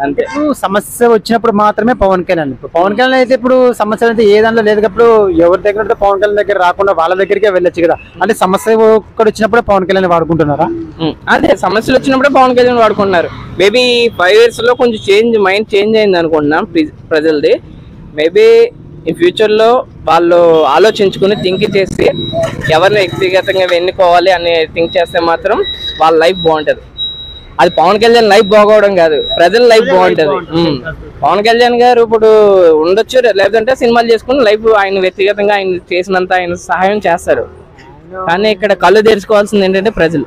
అంతే. సమస్య వచ్చినప్పుడు మాత్రమే పవన్ కళ్యాణ్. పవన్ కళ్యాణ్ అయితే ఇప్పుడు సమస్య అయితే ఏ దాంట్లో లేదు. ఇప్పుడు ఎవరి దగ్గర పవన్ కళ్యాణ్ దగ్గర రాకుండా వాళ్ళ దగ్గరికే వెళ్ళొచ్చు కదా. అంటే సమస్య ఒక్కటి వచ్చినప్పుడే పవన్ కళ్యాణ్ వాడుకుంటున్నారా? అదే సమస్యలు వచ్చినప్పుడే పవన్ కళ్యాణ్ వాడుకుంటున్నారు. మేబీ 5 years లో కొంచెం మైండ్ చేంజ్ అయింది అనుకుంటున్నాం ప్రజలది. మేబీ ఈ ఫ్యూచర్ లో వాళ్ళు ఆలోచించుకుని థింక్ చేసి ఎవరిని వ్యక్తిగతంగా ఎన్నుకోవాలి అని థింక్ చేస్తే మాత్రం వాళ్ళ లైఫ్ బాగుంటది. అది పవన్ కళ్యాణ్ లైఫ్ బాగోవడం కాదు, ప్రజల లైఫ్ బాగుంటది. పవన్ కళ్యాణ్ గారు ఇప్పుడు ఉండొచ్చు, లేదంటే సినిమాలు చేసుకుని లైఫ్ ఆయన వ్యక్తిగతంగా ఆయన చేసినంత ఆయన సహాయం చేస్తారు. కానీ ఇక్కడ కళ్ళు తెరుచుకోవాల్సింది ఏంటంటే ప్రజలు.